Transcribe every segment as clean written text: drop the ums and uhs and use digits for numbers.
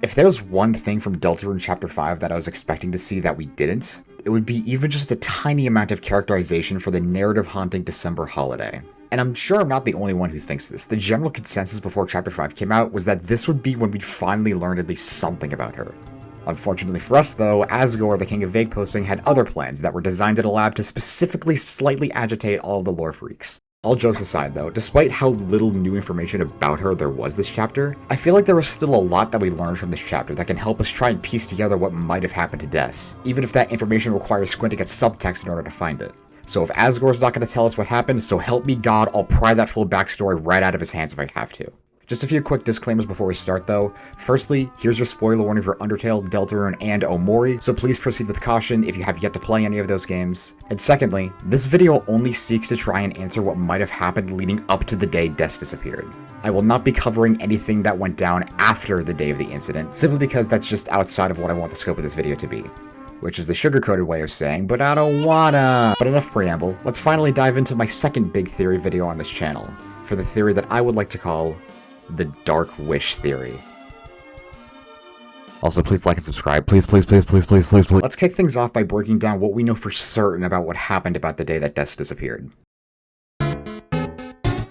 If there's one thing from Deltarune Chapter 5 that I was expecting to see that we didn't, it would be even just a tiny amount of characterization for the narrative-haunting December holiday. And I'm sure I'm not the only one who thinks this. The general consensus before Chapter 5 came out was that this would be when we'd finally learn at least something about her. Unfortunately for us though, Asgore, the king of vague posting, had other plans that were designed in a lab to specifically slightly agitate all of the lore freaks. All jokes aside though, despite how little new information about her there was this chapter, I feel like there was still a lot that we learned from this chapter that can help us try and piece together what might have happened to Des, even if that information requires squinting at subtext in order to find it. So if Asgore's not going to tell us what happened, so help me God, I'll pry that full backstory right out of his hands if I have to. Just a few quick disclaimers before we start though. Firstly, here's your spoiler warning for Undertale, Deltarune, and Omori, so please proceed with caution if you have yet to play any of those games. And secondly, this video only seeks to try and answer what might have happened leading up to the day Des disappeared. I will not be covering anything that went down after the day of the incident, simply because that's just outside of what I want the scope of this video to be. Which is the sugar-coated way of saying, but I don't wanna. But enough preamble, let's finally dive into my second big theory video on this channel, for the theory that I would like to call the Dark Wish Theory. Also, please like and subscribe. Please. Let's kick things off by breaking down what we know for certain about what happened about the day that Des disappeared.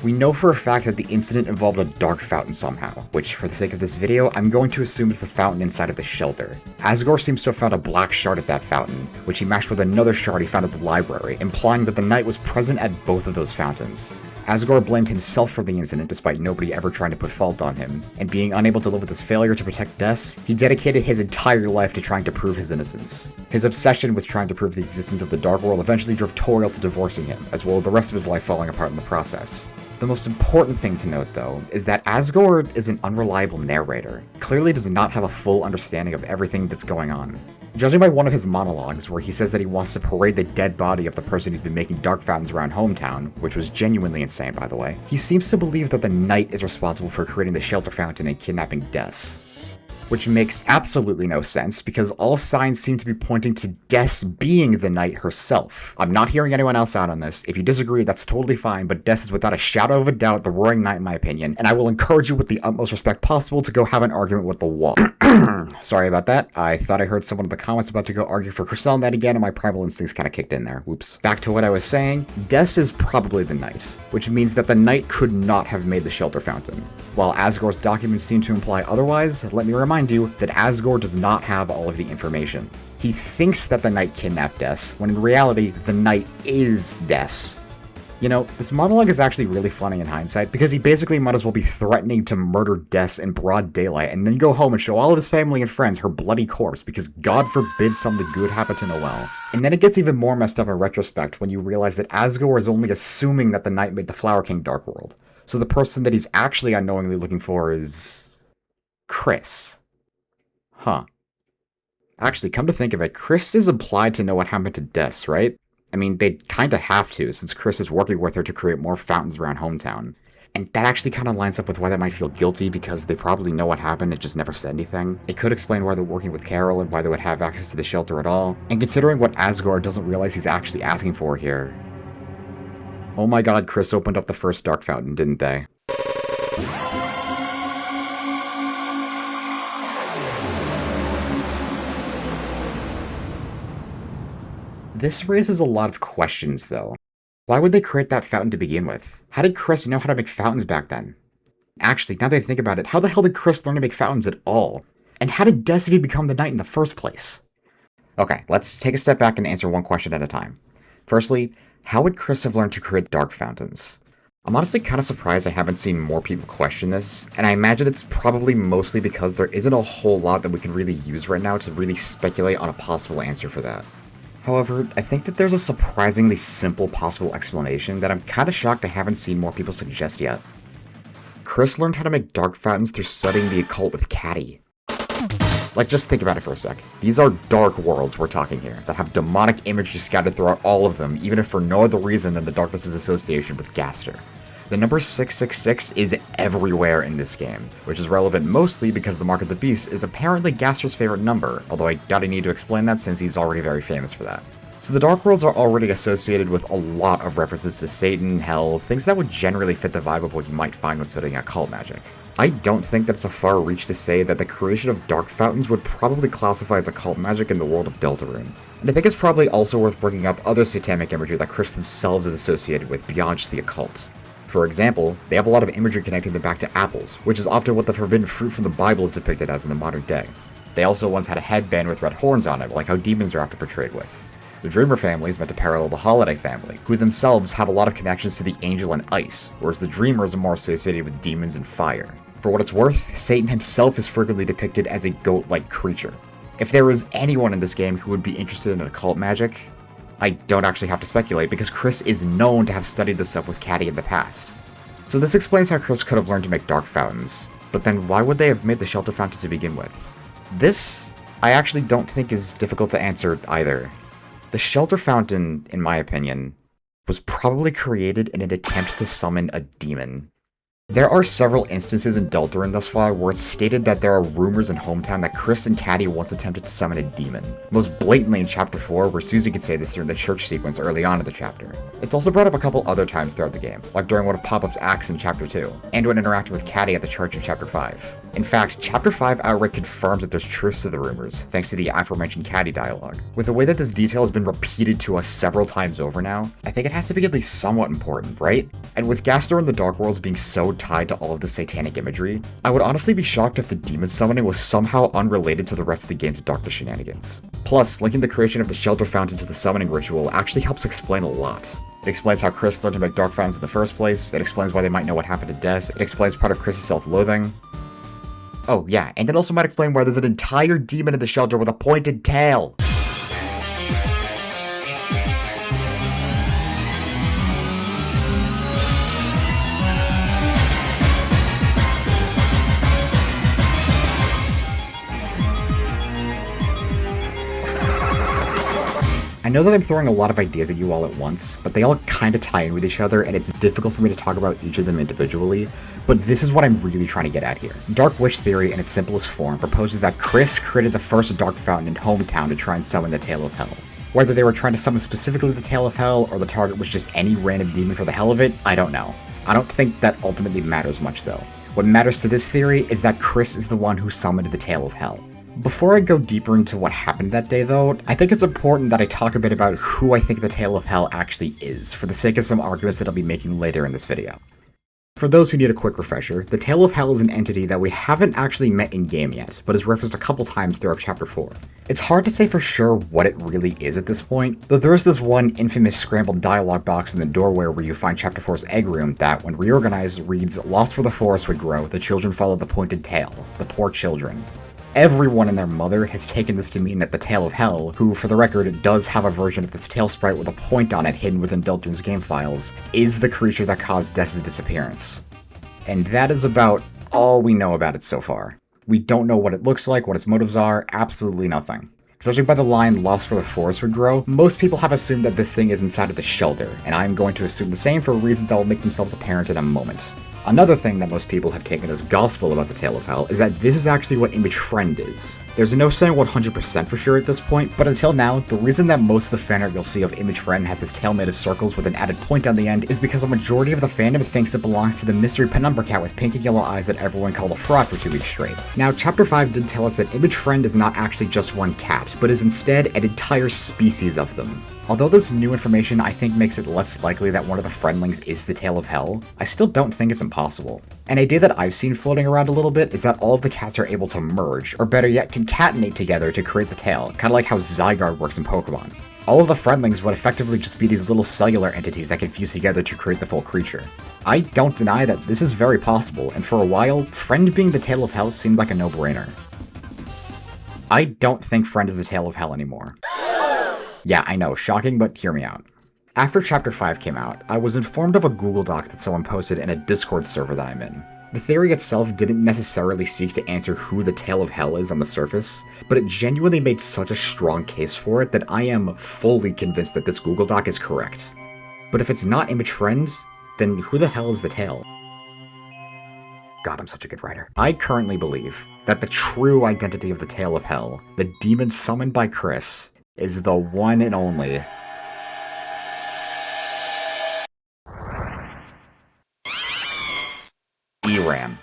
We know for a fact that the incident involved a dark fountain somehow, which, for the sake of this video, I'm going to assume is the fountain inside of the shelter. Asgore seems to have found a black shard at that fountain, which he matched with another shard he found at the library, implying that the knight was present at both of those fountains. Asgore blamed himself for the incident despite nobody ever trying to put fault on him, and being unable to live with his failure to protect Des, he dedicated his entire life to trying to prove his innocence. His obsession with trying to prove the existence of the Dark World eventually drove Toriel to divorcing him, as well as the rest of his life falling apart in the process. The most important thing to note, though, is that Asgore is an unreliable narrator, clearly does not have a full understanding of everything that's going on. Judging by one of his monologues, where he says that he wants to parade the dead body of the person who's been making dark fountains around hometown, which was genuinely insane by the way, he seems to believe that the knight is responsible for creating the shelter fountain and kidnapping Des. Which makes absolutely no sense, because all signs seem to be pointing to Des being the knight herself. I'm not hearing anyone else out on this. If you disagree, that's totally fine, but Des is without a shadow of a doubt the roaring knight in my opinion, and I will encourage you with the utmost respect possible to go have an argument with the wall. Sorry about that. I thought I heard someone in the comments about to go argue for Kris on that again, and my primal instincts kind of kicked in there. Whoops. Back to what I was saying, Des is probably the knight, which means that the knight could not have made the shelter fountain. While Asgore's documents seem to imply otherwise, let me remind you that Asgore does not have all of the information. He thinks that the knight kidnapped Des, when in reality, the knight is Des. You know, this monologue is actually really funny in hindsight, because he basically might as well be threatening to murder Des in broad daylight and then go home and show all of his family and friends her bloody corpse, because God forbid something good happened to Noelle. And then it gets even more messed up in retrospect when you realize that Asgore is only assuming that the knight made the Flower King Dark World. So the person that he's actually unknowingly looking for is Kris. Huh. Actually, come to think of it, Kris is implied to know what happened to Des, right? I mean, they'd kinda have to, since Kris is working with her to create more fountains around hometown. And that actually kinda lines up with why they might feel guilty, because they probably know what happened and just never said anything. It could explain why they're working with Carol and why they would have access to the shelter at all. And considering what Asgore doesn't realize he's actually asking for here. Oh my god, Kris opened up the first dark fountain, didn't they? This raises a lot of questions, though. Why would they create that fountain to begin with? How did Kris know how to make fountains back then? Actually, now that I think about it, how the hell did Kris learn to make fountains at all? And how did Des even become the knight in the first place? Okay, let's take a step back and answer one question at a time. Firstly, how would Kris have learned to create dark fountains? I'm honestly kind of surprised I haven't seen more people question this, and I imagine it's probably mostly because there isn't a whole lot that we can really use right now to really speculate on a possible answer for that. However, I think that there's a surprisingly simple possible explanation that I'm kind of shocked I haven't seen more people suggest yet. Kris learned how to make dark fountains through studying the occult with Caddy. Like, just think about it for a sec. These are dark worlds we're talking here, that have demonic imagery scattered throughout all of them, even if for no other reason than the darkness's association with Gaster. The number 666 is everywhere in this game, which is relevant mostly because the Mark of the Beast is apparently Gaster's favorite number, although I doubt I need to explain that since he's already very famous for that. So the Dark Worlds are already associated with a lot of references to Satan, hell, things that would generally fit the vibe of what you might find when studying occult magic. I don't think that it's a far reach to say that the creation of dark fountains would probably classify as occult magic in the world of Deltarune. And I think it's probably also worth bringing up other satanic imagery that Kris themselves is associated with beyond just the occult. For example, they have a lot of imagery connecting them back to apples, which is often what the forbidden fruit from the Bible is depicted as in the modern day. They also once had a headband with red horns on it, like how demons are often portrayed with. The Dreamer family is meant to parallel the Holiday family, who themselves have a lot of connections to the angel and ice, whereas the Dreamers are more associated with demons and fire. For what it's worth, Satan himself is frequently depicted as a goat-like creature. If there was anyone in this game who would be interested in occult magic, I don't actually have to speculate because Kris is known to have studied this stuff with Caddy in the past. So this explains how Kris could have learned to make dark fountains, but then why would they have made the shelter fountain to begin with? This, I actually don't think is difficult to answer either. The shelter fountain, in my opinion, was probably created in an attempt to summon a demon. There are several instances in Deltarune thus far where it's stated that there are rumors in Hometown that Kris and Caddy once attempted to summon a demon. Most blatantly in Chapter 4, where Susie could say this during the church sequence early on in the chapter. It's also brought up a couple other times throughout the game, like during one of Pop-Up's acts in Chapter 2, and when interacting with Caddy at the church in Chapter 5. In fact, Chapter 5 outright confirms that there's truth to the rumors, thanks to the aforementioned Caddy dialogue. With the way that this detail has been repeated to us several times over now, I think it has to be at least somewhat important, right? And with Gastor and the Dark Worlds being so tied to all of the satanic imagery, I would honestly be shocked if the demon summoning was somehow unrelated to the rest of the game's darkness shenanigans. Plus, linking the creation of the shelter fountain to the summoning ritual actually helps explain a lot. It explains how Kris learned to make dark fountains in the first place, it explains why they might know what happened to Des, it explains part of Kris's self-loathing. Oh yeah, and it also might explain why there's an entire demon in the shelter with a pointed tail! I know that I'm throwing a lot of ideas at you all at once, but they all kinda tie in with each other and it's difficult for me to talk about each of them individually, but this is what I'm really trying to get at here. Dark Witch Theory in its simplest form proposes that Kris created the first Dark Fountain in Hometown to try and summon the Tail of Hell. Whether they were trying to summon specifically the Tail of Hell or the target was just any random demon for the hell of it, I don't know. I don't think that ultimately matters much though. What matters to this theory is that Kris is the one who summoned the Tail of Hell. Before I go deeper into what happened that day though, I think it's important that I talk a bit about who I think the Tail of Hell actually is, for the sake of some arguments that I'll be making later in this video. For those who need a quick refresher, the Tail of Hell is an entity that we haven't actually met in-game yet, but is referenced a couple times throughout Chapter 4. It's hard to say for sure what it really is at this point, though there is this one infamous scrambled dialogue box in the doorway where you find Chapter 4's egg room that, when reorganized, reads, "Lost where the forest would grow, the children followed the pointed tail, the poor children." Everyone and their mother has taken this to mean that the Tail of Hell, who, for the record, does have a version of this tail sprite with a point on it hidden within Deltarune's game files, is the creature that caused Des's disappearance. And that is about all we know about it so far. We don't know what it looks like, what its motives are, absolutely nothing. Judging by the line "lost where the forest would grow," most people have assumed that this thing is inside of the shelter, and I'm going to assume the same for reasons that will make themselves apparent in a moment. Another thing that most people have taken as gospel about the Tail of Hell is that this is actually what Image Friend is. There's no saying 100% for sure at this point, but until now, the reason that most of the fanart you'll see of Image Friend has this tail made of circles with an added point on the end is because a majority of the fandom thinks it belongs to the mystery penumbra cat with pink and yellow eyes that everyone called a fraud for 2 weeks straight. Now, Chapter 5 did tell us that Image Friend is not actually just one cat, but is instead an entire species of them. Although this new information I think makes it less likely that one of the friendlings is the Tail of Hell, I still don't think it's impossible. An idea that I've seen floating around a little bit is that all of the cats are able to merge, or better yet, concatenate together to create the tail, kinda like how Zygarde works in Pokemon. All of the friendlings would effectively just be these little cellular entities that can fuse together to create the full creature. I don't deny that this is very possible, and for a while, Friend being the Tail of Hell seemed like a no-brainer. I don't think Friend is the Tail of Hell anymore. Yeah, I know, shocking, but hear me out. After Chapter 5 came out, I was informed of a Google Doc that someone posted in a Discord server that I'm in. The theory itself didn't necessarily seek to answer who the Tail of Hell is on the surface, but it genuinely made such a strong case for it that I am fully convinced that this Google Doc is correct. But if it's not Image Friends, then who the hell is the Tail? God, I'm such a good writer. I currently believe that the true identity of the Tail of Hell, the demon summoned by Kris, is the one and only ERAM.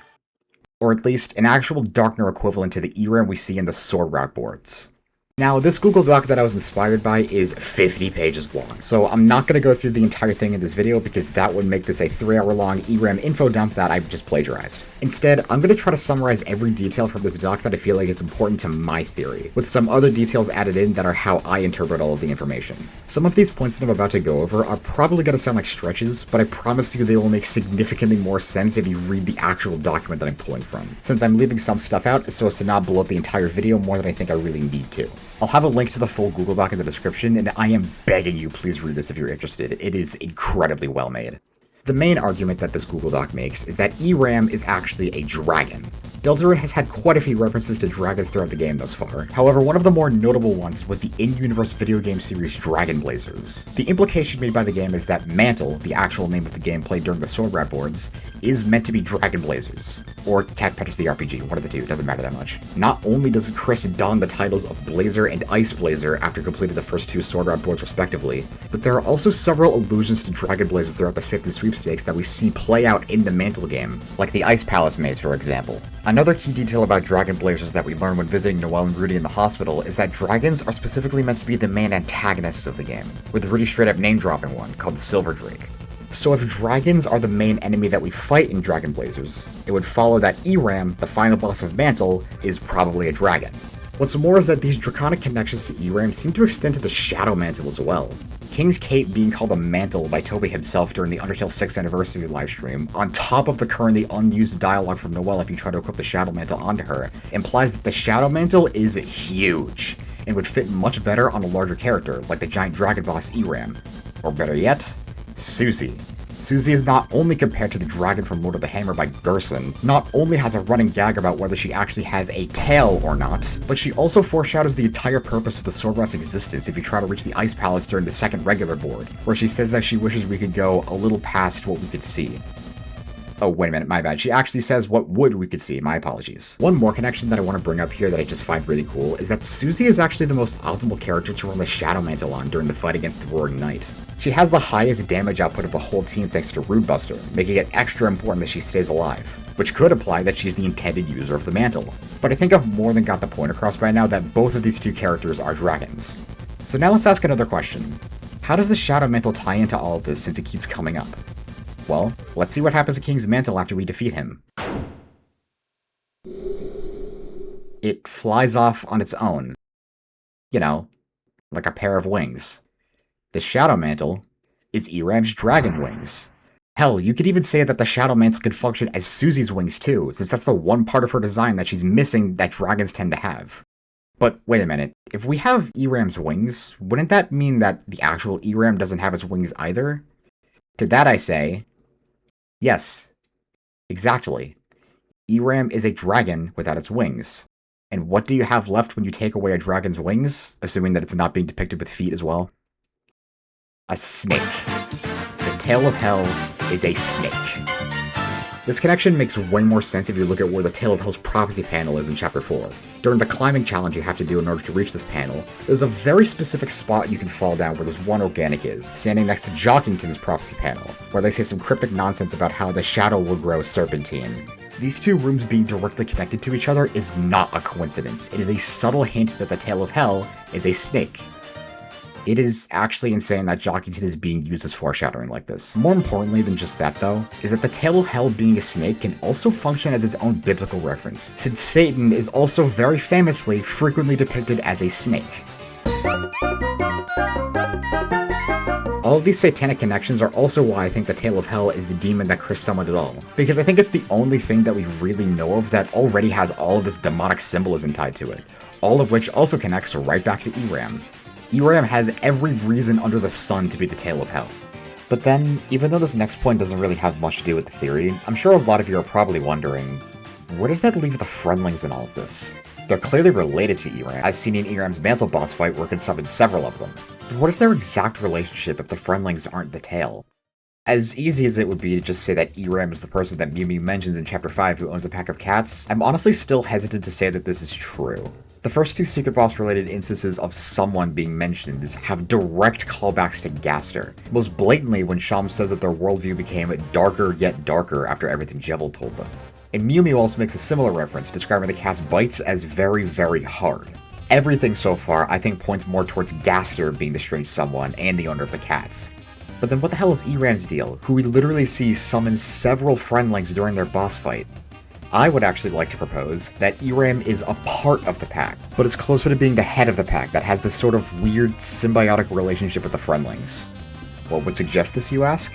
or at least an actual Darkner equivalent to the ERAM we see in the sword route boards. Now, this Google Doc that I was inspired by is 50 pages long, so I'm not going to go through the entire thing in this video because that would make this a 3-hour-long ERAM info dump that I've just plagiarized. Instead, I'm going to try to summarize every detail from this doc that I feel like is important to my theory, with some other details added in that are how I interpret all of the information. Some of these points that I'm about to go over are probably going to sound like stretches, but I promise you they will make significantly more sense if you read the actual document that I'm pulling from, since I'm leaving some stuff out so as to not blow up the entire video more than I think I really need to. I'll have a link to the full Google Doc in the description, and I am begging you, please read this if you're interested. It is incredibly well made. The main argument that this Google Doc makes is that ERAM is actually a dragon. Deltarune has had quite a few references to dragons throughout the game thus far. However, one of the more notable ones was the in-universe video game series Dragon Blazers. The implication made by the game is that Mantle, the actual name of the game played during the sword route boards, is meant to be Dragon Blazers. Or Cat Petters the RPG, one of the two, doesn't matter that much. Not only does Kris don the titles of Blazer and Ice Blazer after completing the first 2 sword route boards respectively, but there are also several allusions to Dragon Blazers throughout the Spectre sweepstakes that we see play out in the Mantle game, like the Ice Palace maze for example. Another key detail about Dragon Blazers that we learn when visiting Noelle and Rudy in the hospital is that dragons are specifically meant to be the main antagonists of the game, with Rudy straight up name dropping one, called the Silver Drake. So if dragons are the main enemy that we fight in Dragon Blazers, it would follow that ERAM, the final boss of Mantle, is probably a dragon. What's more is that these draconic connections to ERAM seem to extend to the Shadow Mantle as well. King's Cape being called a mantle by Toby himself during the Undertale 6th anniversary livestream, on top of the currently unused dialogue from Noelle if you try to equip the Shadow Mantle onto her, implies that the Shadow Mantle is huge, and would fit much better on a larger character, like the giant dragon boss ERAM. Or better yet, Susie. Susie is not only compared to the dragon from Lord of the Hammer by Gerson, not only has a running gag about whether she actually has a tail or not, but she also foreshadows the entire purpose of the sword rout's existence if you try to reach the Ice Palace during the second regular board, where she says that she wishes we could go a little past what we could see. Oh, wait a minute, my bad. She actually says what would we could see, my apologies. One more connection that I want to bring up here that I just find really cool is that Susie is actually the most optimal character to run the Shadow Mantle on during the fight against the Roaring Knight. She has the highest damage output of the whole team thanks to Rude Buster, making it extra important that she stays alive, which could imply that she's the intended user of the mantle. But I think I've more than got the point across by now that both of these two characters are dragons. So now let's ask another question. How does the Shadow Mantle tie into all of this since it keeps coming up? Well, let's see what happens to King's Mantle after we defeat him. It flies off on its own. You know, like a pair of wings. The Shadow Mantle is ERAM's dragon wings. Hell, you could even say that the Shadow Mantle could function as Susie's wings too, since that's the one part of her design that she's missing that dragons tend to have. But wait a minute, if we have ERAM's wings, wouldn't that mean that the actual ERAM doesn't have its wings either? To that I say, yes, exactly. ERAM is a dragon without its wings. And what do you have left when you take away a dragon's wings, assuming that it's not being depicted with feet as well? A snake. The Tail of Hell is a snake. This connection makes way more sense if you look at where the Tail of Hell's prophecy panel is in Chapter 4. During the climbing challenge you have to do in order to reach this panel, there's a very specific spot you can fall down where this one organic is, standing next to Jockington's prophecy panel, where they say some cryptic nonsense about how the shadow will grow serpentine. These two rooms being directly connected to each other is not a coincidence. It is a subtle hint that the Tail of Hell is a snake. It is actually insane that Jockington is being used as foreshadowing like this. More importantly than just that though, is that the Tail of Hell being a snake can also function as its own biblical reference, since Satan is also very famously frequently depicted as a snake. All of these satanic connections are also why I think the Tail of Hell is the demon that Kris summoned at all, because I think it's the only thing that we really know of that already has all of this demonic symbolism tied to it, all of which also connects right back to ERAM. ERAM has every reason under the sun to be the Tail of Hell. But then, even though this next point doesn't really have much to do with the theory, I'm sure a lot of you are probably wondering, where does that leave the Friendlings in all of this? They're clearly related to ERAM, as seen in ERAM's Mantle boss fight where it can summon several of them. But what is their exact relationship if the Friendlings aren't the Tail? As easy as it would be to just say that ERAM is the person that Mimi mentions in Chapter 5 who owns the pack of cats, I'm honestly still hesitant to say that this is true. The first two Secret Boss related instances of someone being mentioned have direct callbacks to Gaster, most blatantly when Sham says that their worldview became darker yet darker after everything Jevil told them. And Mew Mew also makes a similar reference, describing the cat's bites as very, very hard. Everything so far, I think, points more towards Gaster being the strange someone and the owner of the cats. But then what the hell is Eram's deal, who we literally see summon several friendlings during their boss fight? I would actually like to propose that Eram is a part of the pack, but is closer to being the head of the pack that has this sort of weird symbiotic relationship with the friendlings. What would suggest this, you ask?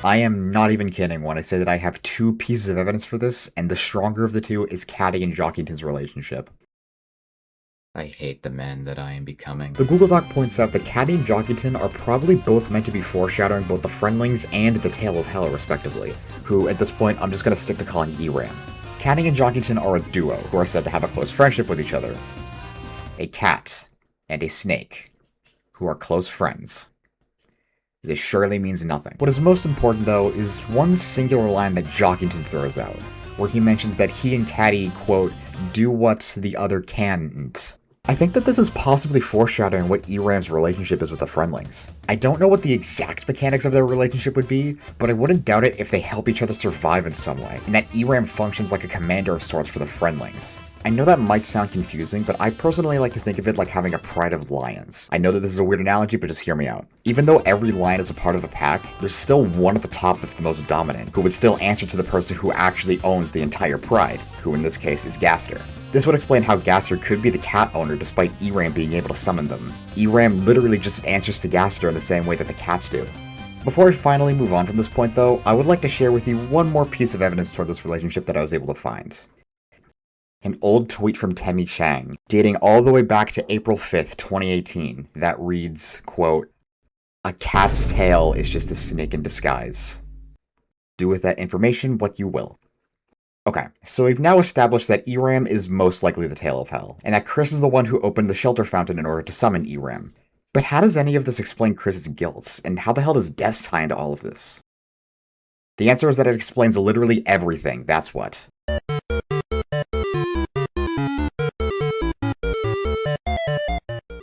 I am not even kidding when I say that I have two pieces of evidence for this, and the stronger of the two is Caddy and Jockington's relationship. I hate the man that I am becoming. The Google Doc points out that Caddy and Jockington are probably both meant to be foreshadowing both the Friendlings and the Tail of Hell, respectively, who, at this point, I'm just gonna stick to calling Eram. Caddy and Jockington are a duo, who are said to have a close friendship with each other. A cat and a snake, who are close friends. This surely means nothing. What is most important, though, is one singular line that Jockington throws out, where he mentions that he and Caddy, quote, do what the other can't. I think that this is possibly foreshadowing what Eram's relationship is with the Friendlings. I don't know what the exact mechanics of their relationship would be, but I wouldn't doubt it if they help each other survive in some way, and that Eram functions like a commander of sorts for the Friendlings. I know that might sound confusing, but I personally like to think of it like having a pride of lions. I know that this is a weird analogy, but just hear me out. Even though every lion is a part of the pack, there's still one at the top that's the most dominant, who would still answer to the person who actually owns the entire pride, who in this case is Gaster. This would explain how Gaster could be the cat owner despite Eram being able to summon them. Eram literally just answers to Gaster in the same way that the cats do. Before I finally move on from this point though, I would like to share with you one more piece of evidence toward this relationship that I was able to find. An old tweet from Temmie Chang, dating all the way back to April 5th, 2018, that reads, quote, "A cat's tail is just a snake in disguise. Do with that information what you will." Okay, so we've now established that Eram is most likely the Tail of Hell, and that Kris is the one who opened the shelter fountain in order to summon Eram. But how does any of this explain Kris's guilt, and how the hell does Des tie into all of this? The answer is that it explains literally everything, that's what.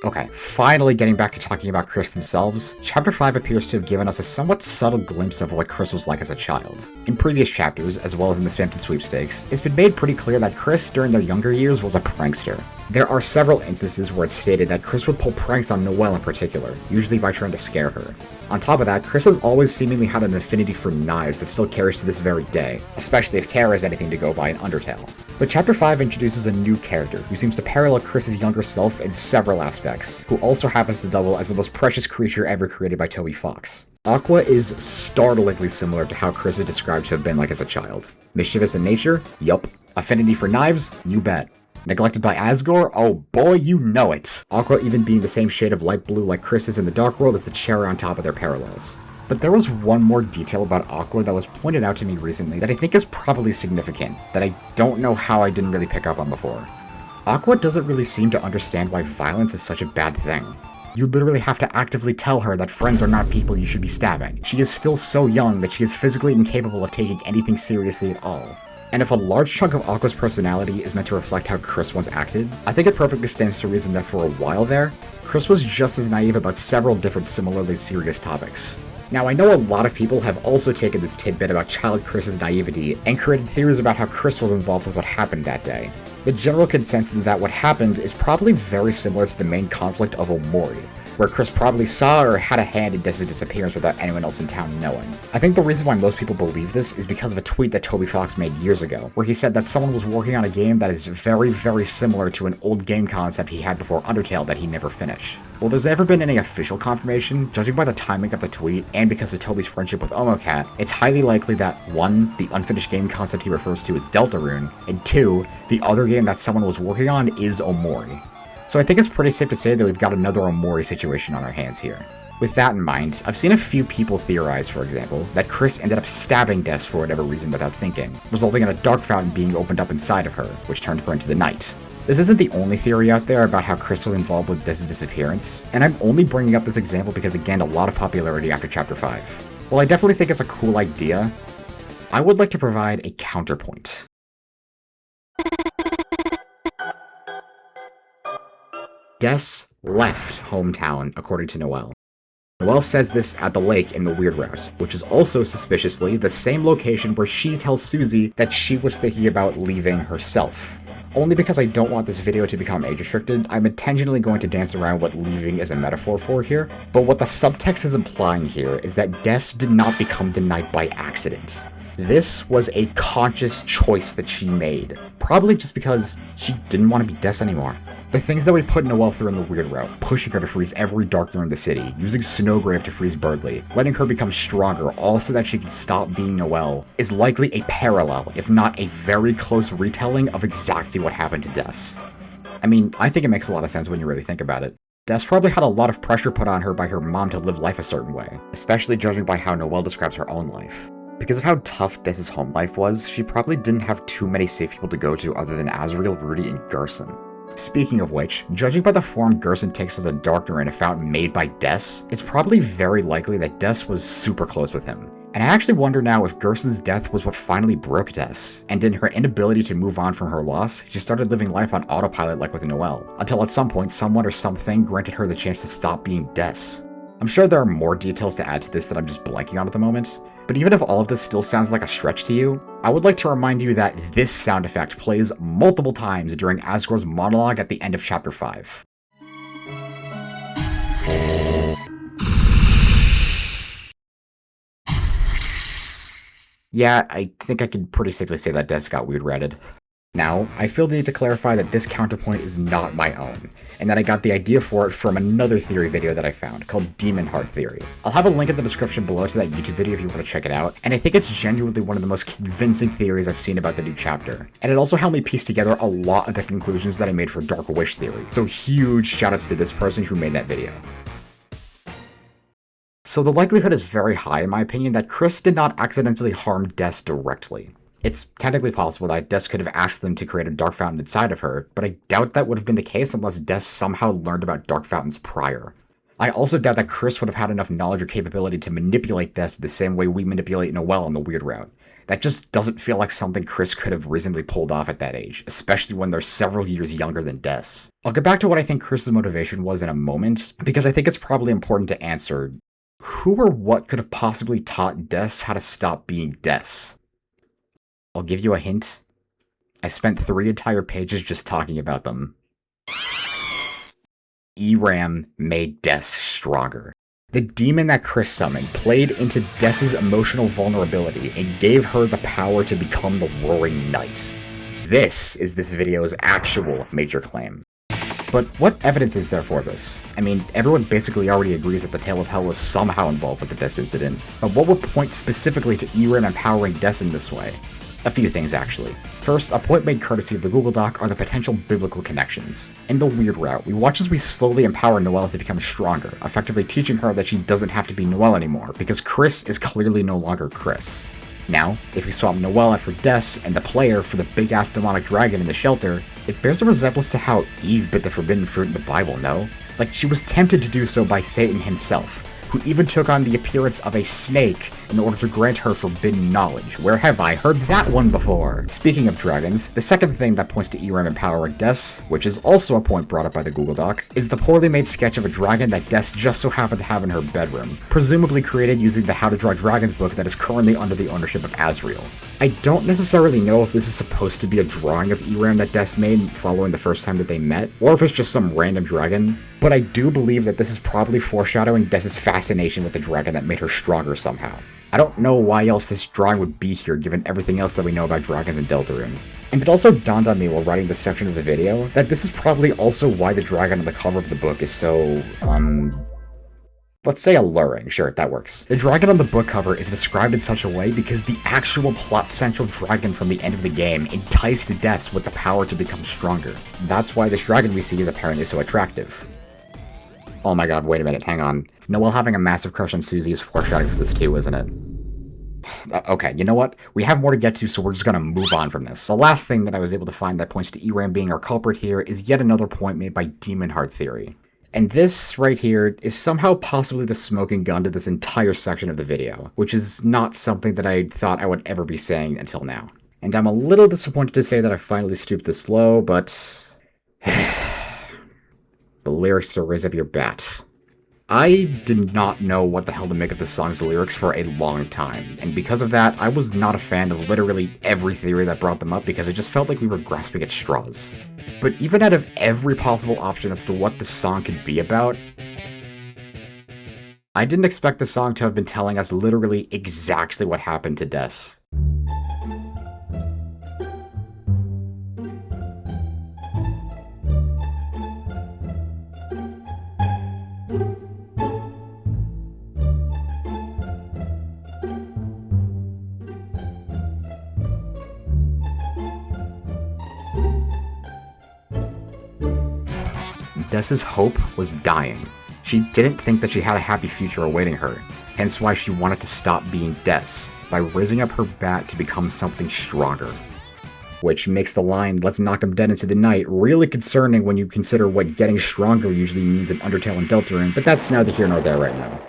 Okay, finally getting back to talking about Kris themselves, Chapter 5 appears to have given us a somewhat subtle glimpse of what Kris was like as a child. In previous chapters, as well as in the Swampton Sweepstakes, it's been made pretty clear that Kris, during their younger years, was a prankster. There are several instances where it's stated that Kris would pull pranks on Noelle in particular, usually by trying to scare her. On top of that, Kris has always seemingly had an affinity for knives that still carries to this very day, especially if Kara is anything to go by in Undertale. But Chapter 5 introduces a new character who seems to parallel Kris's younger self in several aspects, who also happens to double as the most precious creature ever created by Toby Fox. Aqua is startlingly similar to how Kris is described to have been like as a child. Mischievous in nature? Yup. Affinity for knives? You bet. Neglected by Asgore? Oh boy, you know it! Aqua even being the same shade of light blue like Kris is in the Dark World as the cherry on top of their parallels. But there was one more detail about Aqua that was pointed out to me recently that I think is probably significant, that I don't know how I didn't really pick up on before. Aqua doesn't really seem to understand why violence is such a bad thing. You literally have to actively tell her that friends are not people you should be stabbing. She is still so young that she is physically incapable of taking anything seriously at all. And if a large chunk of Aqua's personality is meant to reflect how Kris once acted, I think it perfectly stands to reason that for a while there, Kris was just as naive about several different similarly serious topics. Now, I know a lot of people have also taken this tidbit about child Kris's naivety and created theories about how Kris was involved with what happened that day. The general consensus is that what happened is probably very similar to the main conflict of Omori, where Kris probably saw or had a hand in Des' disappearance without anyone else in town knowing. I think the reason why most people believe this is because of a tweet that Toby Fox made years ago, where he said that someone was working on a game that is very, very similar to an old game concept he had before Undertale that he never finished. While there's never been any official confirmation, judging by the timing of the tweet, and because of Toby's friendship with Omocat, it's highly likely that 1. The unfinished game concept he refers to is Deltarune, and 2. The other game that someone was working on is Omori. So I think it's pretty safe to say that we've got another Omori situation on our hands here. With that in mind, I've seen a few people theorize, for example, that Kris ended up stabbing Des for whatever reason without thinking, resulting in a dark fountain being opened up inside of her, which turned her into the night. This isn't the only theory out there about how Kris was involved with Des' disappearance, and I'm only bringing up this example because it gained a lot of popularity after Chapter 5. While I definitely think it's a cool idea, I would like to provide a counterpoint. Des left hometown, according to Noelle. Noelle says this at the lake in the weird route, which is also suspiciously the same location where she tells Susie that she was thinking about leaving herself. Only because I don't want this video to become age restricted, I'm intentionally going to dance around what leaving is a metaphor for here, but what the subtext is implying here is that Des did not become the knight by accident. This was a conscious choice that she made, probably just because she didn't want to be Des anymore. The things that we put Noelle through in the weird route, pushing her to freeze every Darkner in the city, using Snowgrave to freeze Birdly, letting her become stronger all so that she can stop being Noelle, is likely a parallel, if not a very close retelling of exactly what happened to Des. I mean, I think it makes a lot of sense when you really think about it. Des probably had a lot of pressure put on her by her mom to live life a certain way, especially judging by how Noelle describes her own life. Because of how tough Des's home life was, she probably didn't have too many safe people to go to other than Azriel, Rudy, and Gerson. Speaking of which, judging by the form Gerson takes as a Darkner in a fountain made by Des, it's probably very likely that Des was super close with him. And I actually wonder now if Gerson's death was what finally broke Des, and in her inability to move on from her loss, she started living life on autopilot like with Noelle, until at some point someone or something granted her the chance to stop being Des. I'm sure there are more details to add to this that I'm just blanking on at the moment, but even if all of this still sounds like a stretch to you, I would like to remind you that this sound effect plays multiple times during Asgore's monologue at the end of Chapter 5. Yeah, I think I can pretty safely say that Des got weird ratted. Now, I feel the need to clarify that this counterpoint is not my own, and that I got the idea for it from another theory video that I found, called Demon Heart Theory. I'll have a link in the description below to that YouTube video if you want to check it out, and I think it's genuinely one of the most convincing theories I've seen about the new chapter. And it also helped me piece together a lot of the conclusions that I made for Dark Wish Theory, so huge shoutouts to this person who made that video. So the likelihood is very high in my opinion that Kris did not accidentally harm Des directly. It's technically possible that Des could have asked them to create a dark fountain inside of her, but I doubt that would have been the case unless Des somehow learned about dark fountains prior. I also doubt that Kris would have had enough knowledge or capability to manipulate Des the same way we manipulate Noelle on the weird route. That just doesn't feel like something Kris could have reasonably pulled off at that age, especially when they're several years younger than Des. I'll get back to what I think Kris's motivation was in a moment, because I think it's probably important to answer who or what could have possibly taught Des how to stop being Des. I'll give you a hint. I spent 3 entire pages just talking about them. ERAM made Des stronger. The demon that Kris summoned played into Des's emotional vulnerability and gave her the power to become the Roaring Knight. This is this video's actual major claim. But what evidence is there for this? I mean, everyone basically already agrees that the Tale of Hell was somehow involved with the Des incident, but what would point specifically to ERAM empowering Des in this way? A few things, actually. First, a point made courtesy of the Google Doc are the potential biblical connections. In the weird route, we watch as we slowly empower Noelle to become stronger, effectively teaching her that she doesn't have to be Noelle anymore, because Kris is clearly no longer Kris. Now, if we swap Noelle out for Des and the player for the big-ass demonic dragon in the shelter, it bears a resemblance to how Eve bit the forbidden fruit in the Bible, no? Like, she was tempted to do so by Satan himself, who even took on the appearance of a snake in order to grant her forbidden knowledge. Where have I heard that one before? Speaking of dragons, the second thing that points to ERAM empowering Des, which is also a point brought up by the Google Doc, is the poorly made sketch of a dragon that Des just so happened to have in her bedroom, presumably created using the How to Draw Dragons book that is currently under the ownership of Azriel. I don't necessarily know if this is supposed to be a drawing of ERAM that Des made following the first time that they met, or if it's just some random dragon, but I do believe that this is probably foreshadowing Des's fascination with the dragon that made her stronger somehow. I don't know why else this drawing would be here given everything else that we know about dragons in Deltarune. And it also dawned on me while writing this section of the video that this is probably also why the dragon on the cover of the book is so, let's say alluring. Sure, that works. The dragon on the book cover is described in such a way because the actual plot central dragon from the end of the game enticed Des with the power to become stronger. That's why this dragon we see is apparently so attractive. Oh my god, wait a minute, hang on. Noelle having a massive crush on Susie is foreshadowing for this too, isn't it? Okay, you know what? We have more to get to, so we're just gonna move on from this. The last thing that I was able to find that points to ERAM being our culprit here is yet another point made by Demon Heart Theory. And this right here is somehow possibly the smoking gun to this entire section of the video, which is not something that I thought I would ever be saying until now. And I'm a little disappointed to say that I finally stooped this low, but the lyrics to Raise Up Your Bat. I did not know what the hell to make of this song's lyrics for a long time, and because of that, I was not a fan of literally every theory that brought them up because it just felt like we were grasping at straws. But even out of every possible option as to what this song could be about, I didn't expect the song to have been telling us literally exactly what happened to Des. Des's hope was dying. She didn't think that she had a happy future awaiting her, hence why she wanted to stop being Des, by raising up her bat to become something stronger. Which makes the line, "let's knock him dead into the night," really concerning when you consider what getting stronger usually means in Undertale and Deltarune, but that's neither here nor there right now.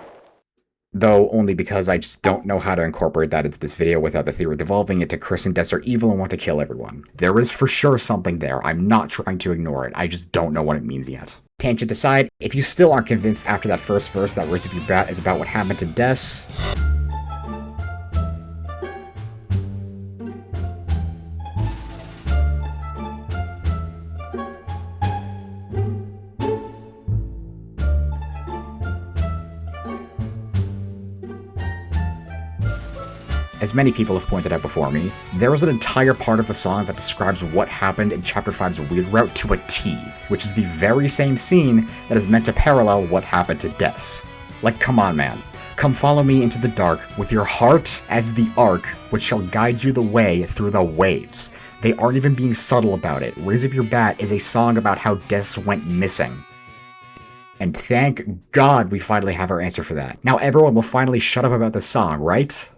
Though only because I just don't know how to incorporate that into this video without the theory devolving into Kris and Des are evil and want to kill everyone. There is for sure something there, I'm not trying to ignore it, I just don't know what it means yet. Tangent aside, if you still aren't convinced after that first verse that Raise Up Your Bat is about what happened to Des, as many people have pointed out before me, there is an entire part of the song that describes what happened in Chapter 5's Weird Route to a T, which is the very same scene that is meant to parallel what happened to Des. Like, come on, man. Come follow me into the dark, with your heart as the arc, which shall guide you the way through the waves. They aren't even being subtle about it. Raise Up Your Bat is a song about how Des went missing. And thank God we finally have our answer for that. Now everyone will finally shut up about this song, right?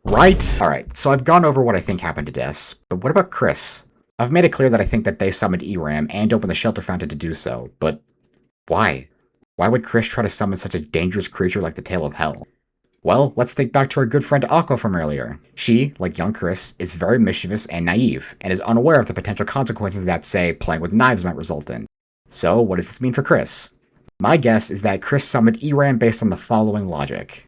Right? Alright, so I've gone over what I think happened to Des, but what about Kris? I've made it clear that I think that they summoned Eram and opened the shelter fountain to do so, but why? Why would Kris try to summon such a dangerous creature like the Tail of Hell? Well, let's think back to our good friend Aqua from earlier. She, like young Kris, is very mischievous and naive, and is unaware of the potential consequences that, say, playing with knives might result in. So, what does this mean for Kris? My guess is that Kris summoned Eram based on the following logic.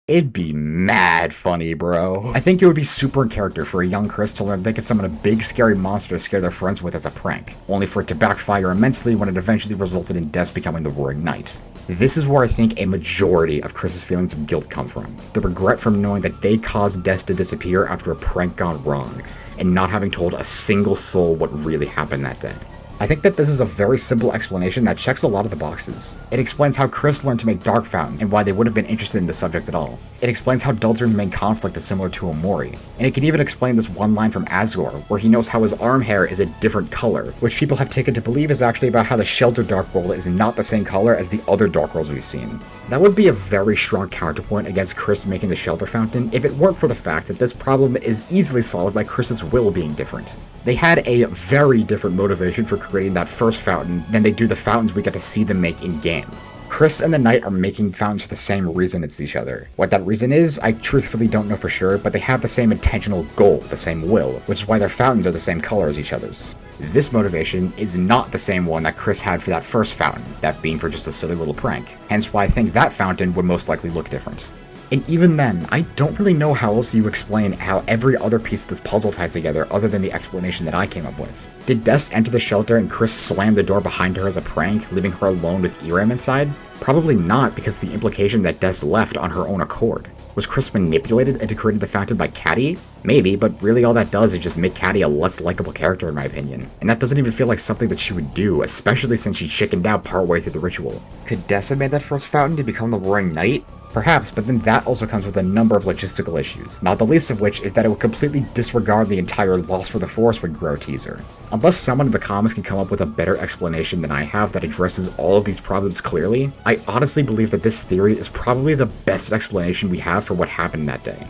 It'd be mad funny, bro. I think it would be super in character for a young Kris to learn they could summon a big scary monster to scare their friends with as a prank, only for it to backfire immensely when it eventually resulted in Des becoming the Roaring Knight. This is where I think a majority of Kris's feelings of guilt come from. The regret from knowing that they caused Des to disappear after a prank gone wrong, and not having told a single soul what really happened that day. I think that this is a very simple explanation that checks a lot of the boxes. It explains how Kris learned to make dark fountains and why they would have been interested in the subject at all. It explains how Deltarune's main conflict is similar to Omori, and it can even explain this one line from Asgore, where he knows how his arm hair is a different color, which people have taken to believe is actually about how the Shelter Dark World is not the same color as the other Dark Worlds we've seen. That would be a very strong counterpoint against Kris making the Shelter Fountain if it weren't for the fact that this problem is easily solved by Kris's will being different. They had a very different motivation for creating that first fountain than they do the fountains we get to see them make in-game. Kris and the Knight are making fountains for the same reason as each other. What that reason is, I truthfully don't know for sure, but they have the same intentional goal, the same will, which is why their fountains are the same color as each other's. This motivation is not the same one that Kris had for that first fountain, that being for just a silly little prank, hence why I think that fountain would most likely look different. And even then, I don't really know how else you explain how every other piece of this puzzle ties together other than the explanation that I came up with. Did Des enter the shelter and Kris slam the door behind her as a prank, leaving her alone with Eram inside? Probably not, because the implication that Des left on her own accord. Was Kris manipulated into creating the fountain by Caddy? Maybe, but really all that does is just make Caddy a less likable character in my opinion. And that doesn't even feel like something that she would do, especially since she chickened out partway through the ritual. Could Des have made that first fountain to become the Roaring Knight? Perhaps, but then that also comes with a number of logistical issues, not the least of which is that it would completely disregard the entire Lost for the Forest would grow teaser. Unless someone in the comments can come up with a better explanation than I have that addresses all of these problems clearly, I honestly believe that this theory is probably the best explanation we have for what happened that day.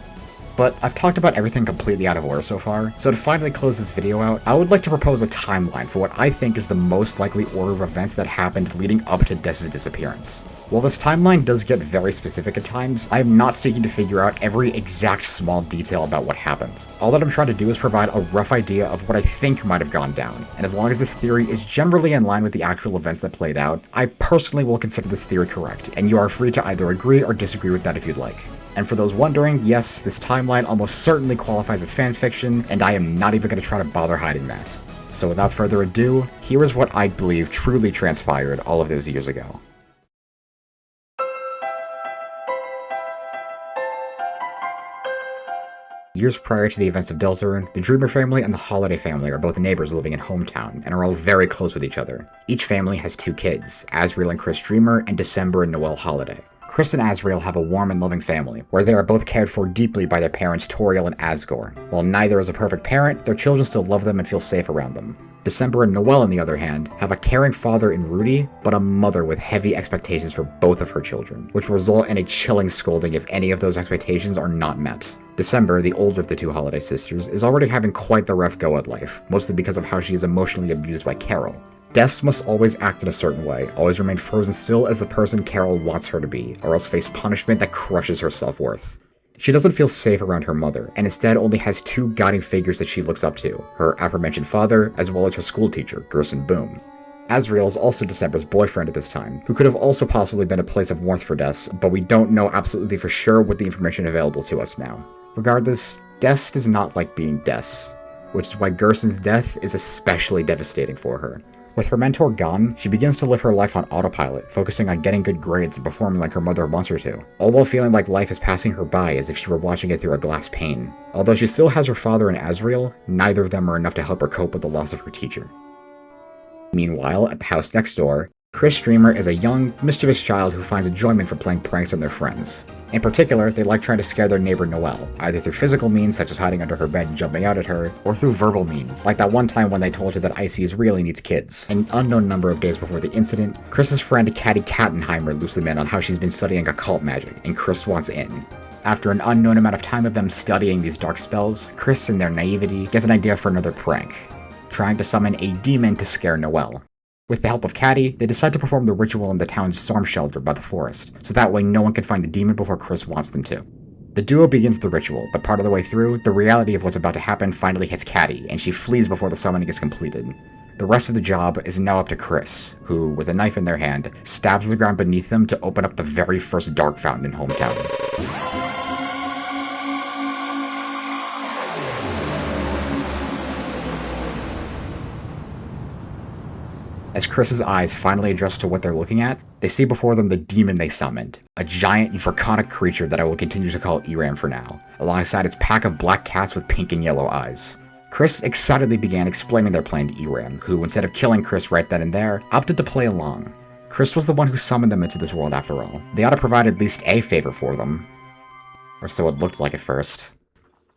But I've talked about everything completely out of order so far, so to finally close this video out, I would like to propose a timeline for what I think is the most likely order of events that happened leading up to Des's disappearance. While this timeline does get very specific at times, I am not seeking to figure out every exact small detail about what happened. All that I'm trying to do is provide a rough idea of what I think might have gone down, and as long as this theory is generally in line with the actual events that played out, I personally will consider this theory correct, and you are free to either agree or disagree with that if you'd like. And for those wondering, yes, this timeline almost certainly qualifies as fanfiction, and I am not even going to try to bother hiding that. So without further ado, here is what I believe truly transpired all of those years ago. Years prior to the events of Deltarune, the Dreamer family and the Holiday family are both neighbors living in Hometown, and are all very close with each other. Each family has 2 kids, Asriel and Kris Dreamer, and December and Noelle Holiday. Kris and Asriel have a warm and loving family, where they are both cared for deeply by their parents Toriel and Asgore. While neither is a perfect parent, their children still love them and feel safe around them. December and Noelle, on the other hand, have a caring father in Rudy, but a mother with heavy expectations for both of her children, which will result in a chilling scolding if any of those expectations are not met. December, the older of the 2 Holiday sisters, is already having quite the rough go at life, mostly because of how she is emotionally abused by Carol. Des must always act in a certain way, always remain frozen still as the person Carol wants her to be, or else face punishment that crushes her self-worth. She doesn't feel safe around her mother, and instead only has 2 guiding figures that she looks up to, her aforementioned father, as well as her school teacher, Gerson Boom. Asriel is also December's boyfriend at this time, who could have also possibly been a place of warmth for Des, but we don't know absolutely for sure with the information available to us now. Regardless, Des does not like being Des, which is why Gerson's death is especially devastating for her. With her mentor gone, she begins to live her life on autopilot, focusing on getting good grades and performing like her mother wants her to, all while feeling like life is passing her by as if she were watching it through a glass pane. Although she still has her father and Asriel, neither of them are enough to help her cope with the loss of her teacher. Meanwhile, at the house next door, Kris Dreamer is a young, mischievous child who finds enjoyment from playing pranks on their friends. In particular, they like trying to scare their neighbor Noelle, either through physical means such as hiding under her bed and jumping out at her, or through verbal means, like that one time when they told her that Icy really needs kids. An unknown number of days before the incident, Kris's friend Caddy Kattenheimer loops them in on how she's been studying occult magic, and Kris wants in. After an unknown amount of time of them studying these dark spells, Kris, in their naivety, gets an idea for another prank, trying to summon a demon to scare Noelle. With the help of Caddy, they decide to perform the ritual in the town's storm shelter by the forest, so that way no one can find the demon before Kris wants them to. The duo begins the ritual, but part of the way through, the reality of what's about to happen finally hits Caddy, and she flees before the summoning is completed. The rest of the job is now up to Kris, who, with a knife in their hand, stabs the ground beneath them to open up the very first dark fountain in Hometown. As Kris's eyes finally adjust to what they're looking at, they see before them the demon they summoned, a giant draconic creature that I will continue to call Eram for now, alongside its pack of black cats with pink and yellow eyes. Kris excitedly began explaining their plan to Eram, who, instead of killing Kris right then and there, opted to play along. Kris was the one who summoned them into this world after all. They ought to provide at least a favor for them. Or so it looked like at first.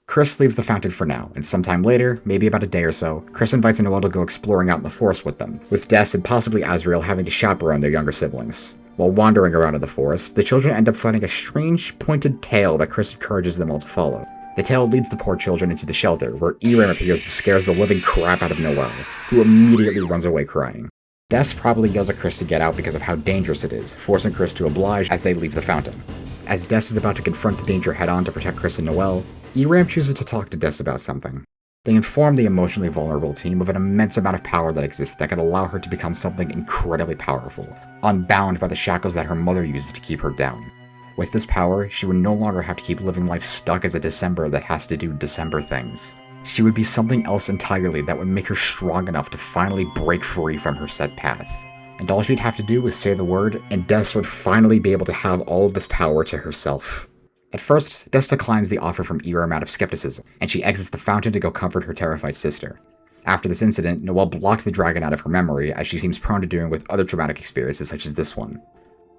Kris leaves the fountain for now, and sometime later, maybe about a day or so, Kris invites Noelle to go exploring out in the forest with them, with Des and possibly Asriel having to chaperone their younger siblings. While wandering around in the forest, the children end up finding a strange, pointed tail that Kris encourages them all to follow. The tail leads the poor children into the shelter, where Eram appears and scares the living crap out of Noelle, who immediately runs away crying. Des probably yells at Kris to get out because of how dangerous it is, forcing Kris to oblige as they leave the fountain. As Des is about to confront the danger head-on to protect Kris and Noelle, Eram chooses to talk to Des about something. They inform the emotionally vulnerable team of an immense amount of power that exists that could allow her to become something incredibly powerful, unbound by the shackles that her mother uses to keep her down. With this power, she would no longer have to keep living life stuck as a December that has to do December things. She would be something else entirely that would make her strong enough to finally break free from her set path. And all she'd have to do was say the word, and Des would finally be able to have all of this power to herself. At first, Des declines the offer from Eram out of skepticism, and she exits the fountain to go comfort her terrified sister. After this incident, Noelle blocks the dragon out of her memory, as she seems prone to doing with other traumatic experiences such as this one.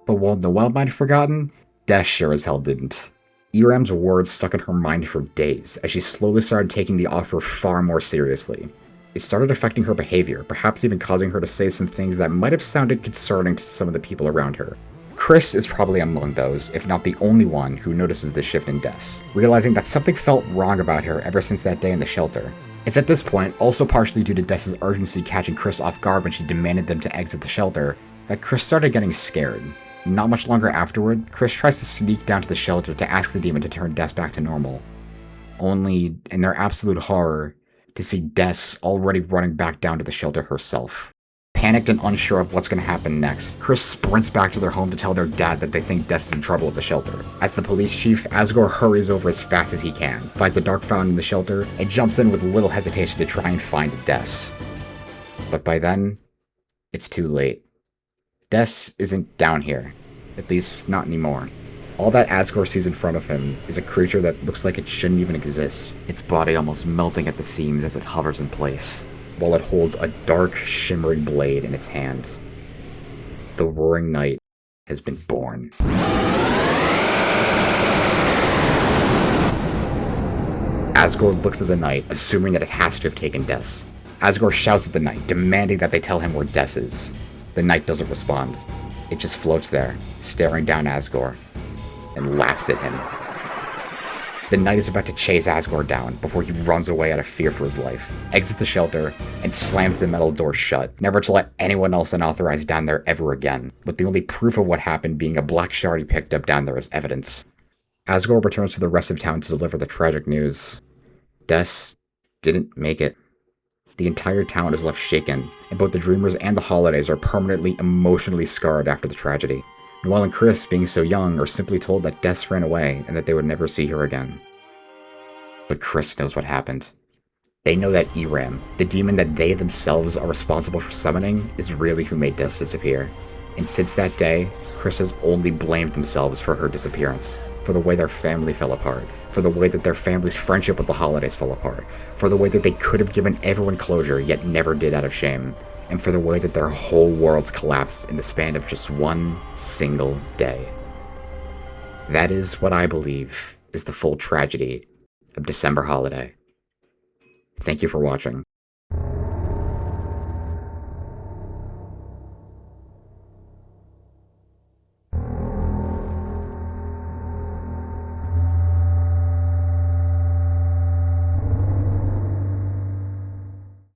But while Noelle might have forgotten, Des sure as hell didn't. Eram's words stuck in her mind for days, as she slowly started taking the offer far more seriously. It started affecting her behavior, perhaps even causing her to say some things that might have sounded concerning to some of the people around her. Kris is probably among those, if not the only one, who notices this shift in Des, realizing that something felt wrong about her ever since that day in the shelter. It's at this point, also partially due to Des's urgency catching Kris off guard when she demanded them to exit the shelter, that Kris started getting scared. Not much longer afterward, Kris tries to sneak down to the shelter to ask the demon to turn Des back to normal. Only, in their absolute horror, to see Des already running back down to the shelter herself. Panicked and unsure of what's going to happen next, Kris sprints back to their home to tell their dad that they think Des is in trouble at the shelter. As the police chief, Asgore hurries over as fast as he can, finds the dark fountain in the shelter, and jumps in with little hesitation to try and find Des. But by then, it's too late. Des isn't down here. At least, not anymore. All that Asgore sees in front of him is a creature that looks like it shouldn't even exist, its body almost melting at the seams as it hovers in place, while it holds a dark, shimmering blade in its hand. The Roaring Knight has been born. Asgore looks at the knight, assuming that it has to have taken Des. Asgore shouts at the knight, demanding that they tell him where Des is. The knight doesn't respond. It just floats there, staring down Asgore, and laughs at him. The knight is about to chase Asgore down before he runs away out of fear for his life, exits the shelter, and slams the metal door shut, never to let anyone else unauthorized down there ever again, with the only proof of what happened being a black shard he picked up down there as evidence. Asgore returns to the rest of town to deliver the tragic news. Des didn't make it. The entire town is left shaken, and both the Dreamers and the Holidays are permanently emotionally scarred after the tragedy. Noelle and Kris, being so young, are simply told that Des ran away and that they would never see her again. But Kris knows what happened. They know that Eram, the demon that they themselves are responsible for summoning, is really who made Des disappear. And since that day, Kris has only blamed themselves for her disappearance, for the way their family fell apart, for the way that their family's friendship with the Holidays fell apart, for the way that they could have given everyone closure yet never did out of shame, and for the way that their whole worlds collapsed in the span of just one single day. That is what I believe is the full tragedy of December Holiday. Thank you for watching.